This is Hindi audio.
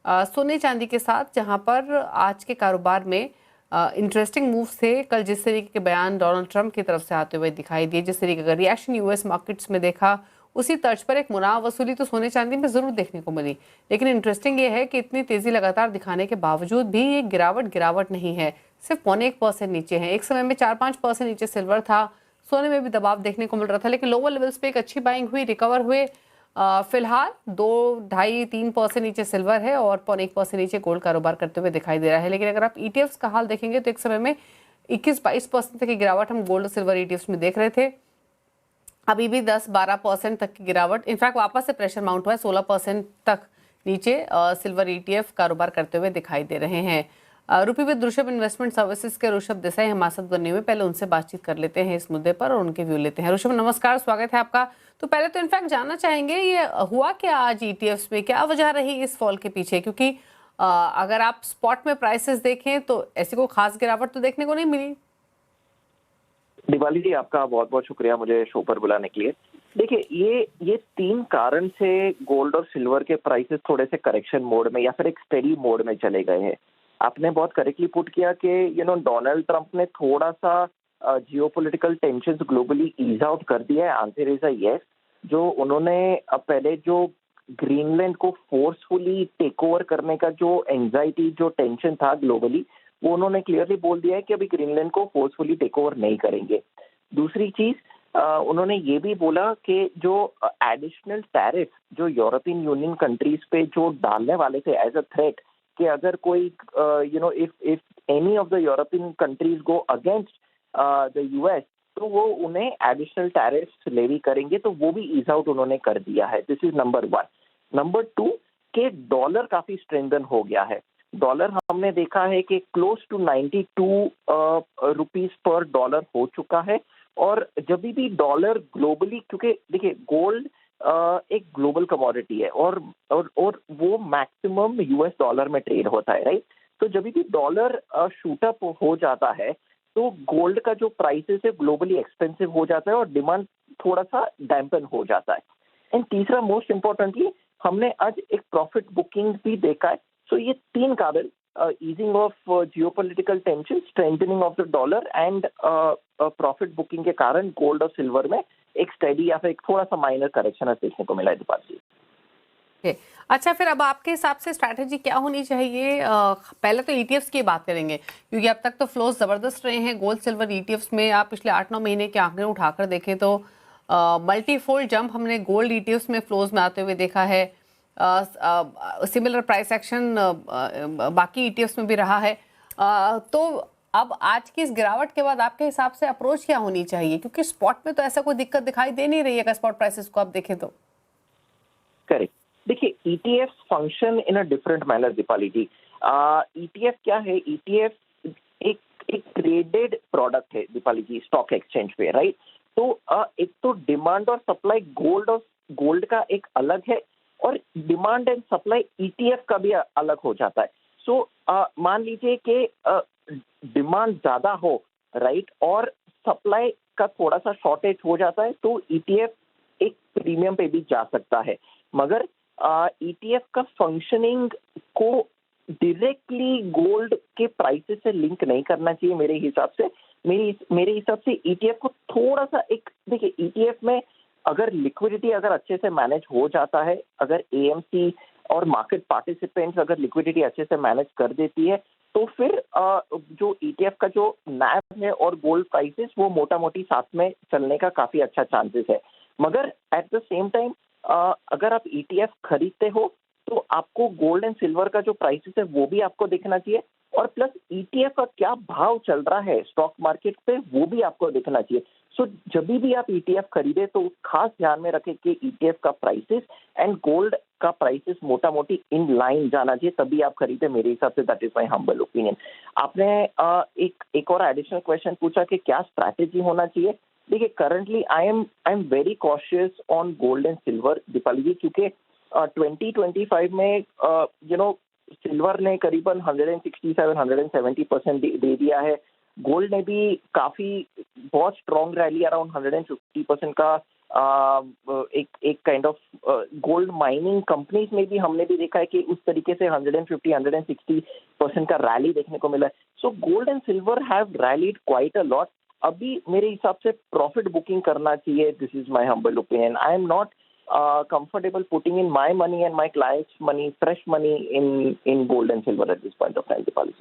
सोने चांदी के साथ, जहां पर आज के कारोबार में इंटरेस्टिंग मूव्स थे। कल जिस तरीके के बयान डोनाल्ड ट्रंप की तरफ से आते हुए दिखाई दिए, जिस तरीके का रिएक्शन यूएस मार्केट्स में देखा, उसी तर्ज पर एक मुनाफ वसूली तो सोने चांदी में जरूर देखने को मिली। लेकिन इंटरेस्टिंग ये है कि इतनी तेजी लगातार दिखाने के बावजूद भी ये गिरावट नहीं है, सिर्फ 0.25% नीचे है। एक समय में 4-5% नीचे सिल्वर था, सोने में भी दबाव देखने को मिल रहा था, लेकिन लोअर लेवल्स पे एक अच्छी बाइंग हुई, रिकवर हुए। फिलहाल 2-2.5-3% नीचे सिल्वर है और 0.1% नीचे गोल्ड कारोबार करते हुए दिखाई दे रहा है। लेकिन अगर आप ईटीएफ्स का हाल देखेंगे तो एक समय में 21-22% तक की गिरावट हम गोल्ड और सिल्वर ईटीएफ्स में देख रहे थे। अभी भी 10-12% तक की गिरावट, इनफैक्ट वापस से प्रेशर माउंट हुआ है, 16% तक नीचे सिल्वर ईटीएफ कारोबार करते हुए दिखाई दे रहे हैं। रूपी विद ऋषभ इन्वेस्टमेंट सर्विसेज के ऋषभ देसाई हमारे साथ बने हुए, पहले उनसे बातचीत कर लेते हैं इस मुद्दे पर और उनके व्यू लेते हैं। ऋषभ नमस्कार, स्वागत है आपका। तो पहले तो इनफैक्ट जानना चाहेंगे ये हुआ क्या आज ईटीएफ्स में, क्या वजह रही इस फॉल के पीछे, क्योंकि अगर आप स्पॉट में प्राइसेस देखें तो ऐसी कोई खास गिरावट तो देखने को नहीं मिली। दिवाली जी, आपका बहुत बहुत शुक्रिया मुझे शो पर बुलाने के लिए। देखिए, ये तीन कारण से गोल्ड और सिल्वर के प्राइसेस थोड़े से करेक्शन मोड में या फिर एक स्टेडी मोड में चले गए हैं। आपने बहुत करेक्टली पुट किया कि डोनाल्ड ट्रंप ने थोड़ा सा geopolitical tensions globally ease out कर दिया है। Answer is a yes. जो उन्होंने पहले जो ग्रीनलैंड को फोर्सफुली टेक ओवर करने का जो एंजाइटी, जो टेंशन था ग्लोबली, वो उन्होंने क्लियरली बोल दिया है कि अभी ग्रीनलैंड को फोर्सफुली टेक ओवर नहीं करेंगे। दूसरी चीज, उन्होंने ये भी बोला कि जो एडिशनल टैरिफ जो यूरोपियन यूनियन कंट्रीज पे जो डालने वाले थे एज अ थ्रेट, कि अगर कोई if any of the European countries go against the US, तो वो उन्हें एडिशनल टैरिफ लेवी करेंगे, तो वो भी ईज आउट उन्होंने कर दिया है। This is number 1। नंबर 2 के डॉलर काफी स्ट्रेंथन हो गया है। डॉलर हमने देखा है कि क्लोज टू 92 रुपीज पर डॉलर हो चुका है। और जब भी डॉलर ग्लोबली, क्योंकि देखिए गोल्ड एक ग्लोबल कमोडिटी है और वो मैक्सिमम यूएस डॉलर में ट्रेड होता है, राइट। तो जब भी डॉलर शूट अप हो जाता है तो गोल्ड का जो प्राइसेस है ग्लोबली एक्सपेंसिव हो जाता है और डिमांड थोड़ा सा डैम्पन हो जाता है। एंड तीसरा, मोस्ट इम्पोर्टेंटली, हमने आज एक प्रॉफिट बुकिंग भी देखा है। सो ये तीन कारण, easing of geopolitical tension, strengthening of the dollar and profit booking के कारण गोल्ड और सिल्वर में एक स्टेडी या फिर एक थोड़ा सा माइनर करेक्शन देखने को मिला है दीपाली जी। अच्छा, फिर अब आपके हिसाब से स्ट्रैटेजी क्या होनी चाहिए? पहले तो ईटीएफ्स की बात करेंगे, क्योंकि अब तक तो फ्लोज जबरदस्त रहे हैं गोल्ड सिल्वर ईटीएफ्स में। आप पिछले 8-9 महीने के आंकड़े उठाकर देखें तो मल्टीफोल्ड जंप हमने गोल्ड ईटीएफ्स में फ्लोज में आते हुए देखा है। सिमिलर प्राइस एक्शन बाकी ईटीएफ्स में भी रहा है। तो अब आज की इस गिरावट के बाद आपके हिसाब से अप्रोच क्या होनी चाहिए, क्योंकि स्पॉट में तो ऐसा कोई दिक्कत दिखाई दे नहीं रही है अगर स्पॉट प्राइसेस को आप देखें तो। करेक्ट। देखिए, ETF function in a different manner Deepali ji. ETF क्या है? ईटीएफ एक ट्रेडेड प्रोडक्ट है दीपाली जी, स्टॉक एक्सचेंज पे, राइट। तो एक तो डिमांड और सप्लाई गोल्ड का एक अलग है और डिमांड एंड सप्लाई ईटीएफ का भी अलग हो जाता है। सो मान लीजिए कि डिमांड ज्यादा हो, राइट, और सप्लाई का थोड़ा सा शॉर्टेज हो जाता है, तो ईटीएफ एक प्रीमियम पे भी जा सकता है। मगर ईटीएफ का फंक्शनिंग को डायरेक्टली गोल्ड के प्राइसेस से लिंक नहीं करना चाहिए मेरे हिसाब से। मेरे हिसाब से ईटीएफ को थोड़ा सा देखिए, ईटीएफ में अगर लिक्विडिटी अगर अच्छे से मैनेज हो जाता है, अगर एएमसी और मार्केट पार्टिसिपेंट्स अगर लिक्विडिटी अच्छे से मैनेज कर देती है, तो फिर जो ईटीएफ का जो नैव है और गोल्ड प्राइसेस वो मोटा मोटी साथ में चलने का काफी अच्छा चांसेस है। मगर एट द सेम टाइम अगर आप ईटीएफ खरीदते हो तो आपको गोल्ड एंड सिल्वर का जो प्राइसेस है वो भी आपको देखना चाहिए, और प्लस ईटीएफ का क्या भाव चल रहा है स्टॉक मार्केट पे वो भी आपको देखना चाहिए। सो जब भी आप ईटीएफ खरीदे तो खास ध्यान में रखें कि ईटीएफ का प्राइसेस एंड गोल्ड का प्राइसेस मोटा मोटी इन लाइन जाना चाहिए, तभी आप खरीदे मेरे हिसाब से। That is my humble opinion. आपने एक और एडिशनल क्वेश्चन पूछा कि क्या स्ट्रैटेजी होना चाहिए। देखिए, currently I am very cautious on gold and silver Deepali ji, क्योंकि 2025 में सिल्वर ने करीबन 167-170% दे दिया है। गोल्ड ने भी काफी बहुत स्ट्रॉन्ग रैली अराउंड 150% का एक kind of gold mining companies में भी हमने भी देखा है कि उस तरीके से 150-160% का रैली देखने को मिला है. So gold and silver have rallied quite a lot. अभी मेरे हिसाब से प्रॉफिट बुकिंग करना चाहिए. This is my humble opinion. I am not comfortable putting in my money and my clients' money, fresh money in gold and silver at this point of time, Dipali.